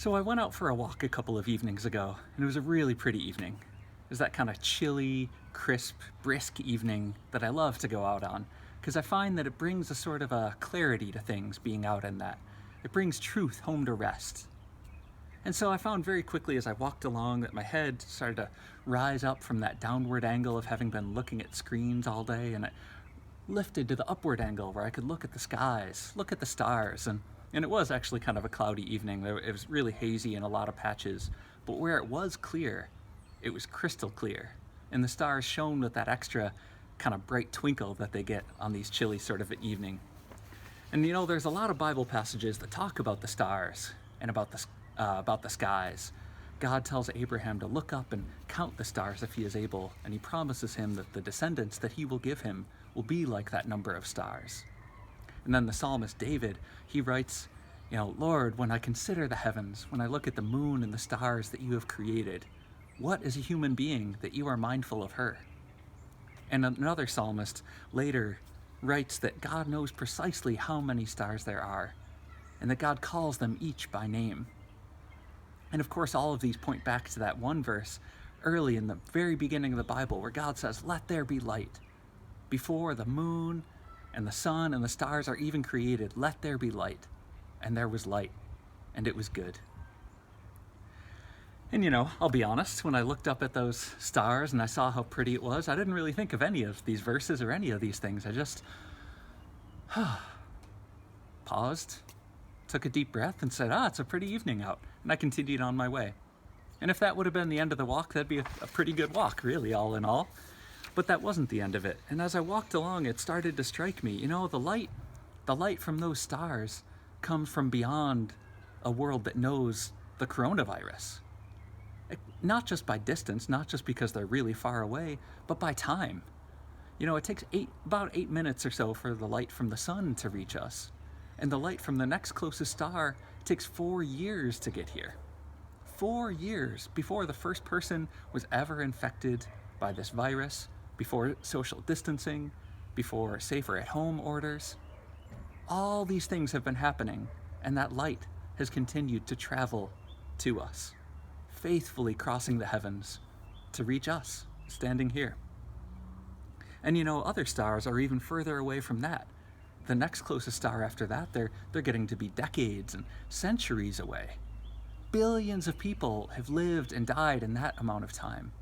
So I went out for a walk a couple of evenings ago, and it was a really pretty evening. It was that kind of chilly, crisp, brisk evening that I love to go out on, because I find that it brings a sort of a clarity to things being out in that. It brings truth home to rest. And so I found very quickly as I walked along that my head started to rise up from that downward angle of having been looking at screens all day, and it lifted to the upward angle where I could look at the skies, look at the stars, and it was actually kind of a cloudy evening. It was really hazy in a lot of patches, but where it was clear, it was crystal clear, and the stars shone with that extra kind of bright twinkle that they get on these chilly sort of evening. There's a lot of Bible passages that talk about the stars and about the skies. God tells Abraham to look up and count the stars if he is able, and he promises him that the descendants that he will give him will be like that number of stars. And then the psalmist David, he writes, Lord, when I consider the heavens, when I look at the moon and the stars that you have created, what is a human being that you are mindful of her? And another psalmist later writes that God knows precisely how many stars there are, and that God calls them each by name. And of course, all of these point back to that one verse early in the very beginning of the Bible where God says, "Let there be light." Before the moon and the sun and the stars are even created, let there be light. And there was light, and it was good. And I'll be honest, when I looked up at those stars and I saw how pretty it was, I didn't really think of any of these verses or any of these things. I just paused, took a deep breath, and said, it's a pretty evening out. And I continued on my way. And if that would have been the end of the walk, that'd be a pretty good walk, really, all in all. But that wasn't the end of it. And as I walked along, it started to strike me, the light from those stars comes from beyond a world that knows the coronavirus. Not just by distance, not just because they're really far away, but by time. It takes about 8 minutes or so for the light from the sun to reach us. And the light from the next closest star takes 4 years to get here. 4 years before the first person was ever infected by this virus, before social distancing, before safer at home orders. All these things have been happening, and that light has continued to travel to us, faithfully crossing the heavens to reach us, standing here. And other stars are even further away from that. The next closest star after that, they're getting to be decades and centuries away. Billions of people have lived and died in that amount of time.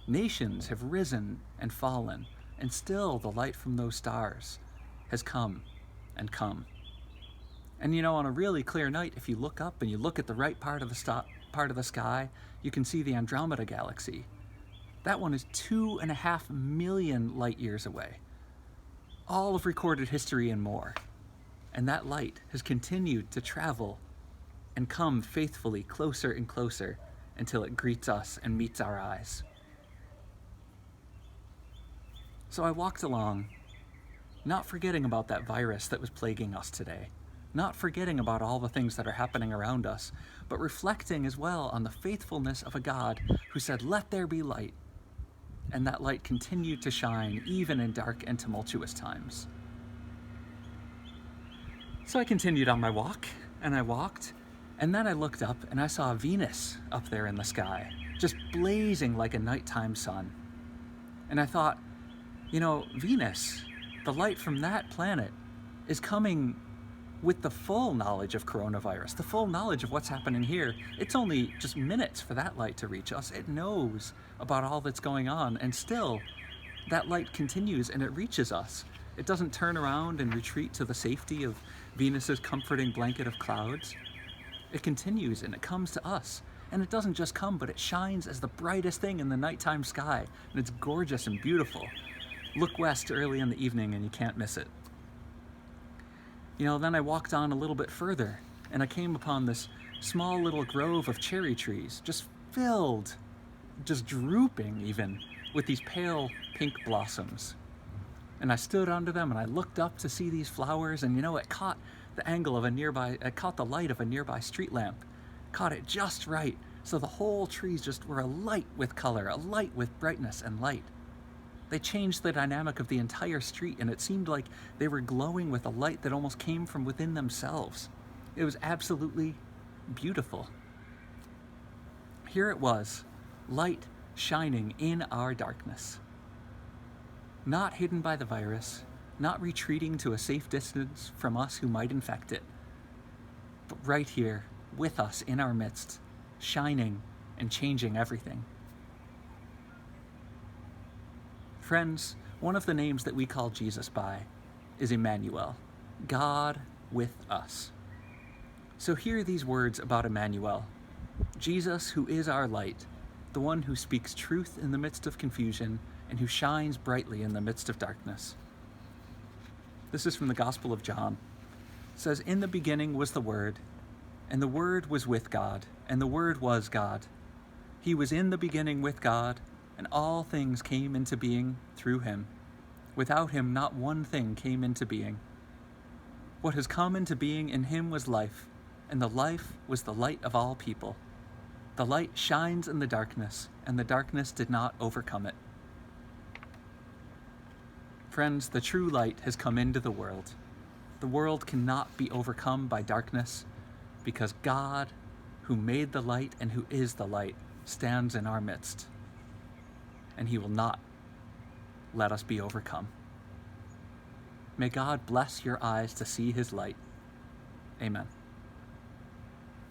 Nations have risen and fallen, and still the light from those stars has come and come. And on a really clear night, if you look up and you look at the right part of the sky, you can see the Andromeda Galaxy. That one is 2.5 million light years away. All of recorded history and more. And that light has continued to travel and come faithfully closer and closer until it greets us and meets our eyes. So I walked along, not forgetting about that virus that was plaguing us today, not forgetting about all the things that are happening around us, but reflecting as well on the faithfulness of a God who said, "Let there be light." And that light continued to shine even in dark and tumultuous times. So I continued on my walk, and I walked, and then I looked up and I saw Venus up there in the sky, just blazing like a nighttime sun. And I thought, Venus, the light from that planet, is coming with the full knowledge of coronavirus, the full knowledge of what's happening here. It's only just minutes for that light to reach us. It knows about all that's going on, and still, that light continues and it reaches us. It doesn't turn around and retreat to the safety of Venus's comforting blanket of clouds. It continues and it comes to us. And it doesn't just come, but it shines as the brightest thing in the nighttime sky, and it's gorgeous and beautiful. Look west early in the evening and you can't miss it. Then I walked on a little bit further, and I came upon this small little grove of cherry trees, just filled, just drooping even, with these pale pink blossoms. And I stood under them and I looked up to see these flowers, and it caught it caught the light of a nearby street lamp, caught it just right, so the whole trees just were alight with color, alight with brightness and light. They changed the dynamic of the entire street, and it seemed like they were glowing with a light that almost came from within themselves. It was absolutely beautiful. Here it was, light shining in our darkness. Not hidden by the virus, not retreating to a safe distance from us who might infect it, but right here, with us in our midst, shining and changing everything. Friends, one of the names that we call Jesus by is Emmanuel, God with us. So hear these words about Emmanuel, Jesus who is our light, the one who speaks truth in the midst of confusion and who shines brightly in the midst of darkness. This is from the Gospel of John. It says, "In the beginning was the Word, and the Word was with God, and the Word was God. He was in the beginning with God, and all things came into being through him. Without him not one thing came into being. What has come into being in him was life, and the life was the light of all people. The light shines in the darkness, and the darkness did not overcome it." Friends, the true light has come into the world. The world cannot be overcome by darkness because God, who made the light and who is the light, stands in our midst. And he will not let us be overcome. May God bless your eyes to see his light. Amen.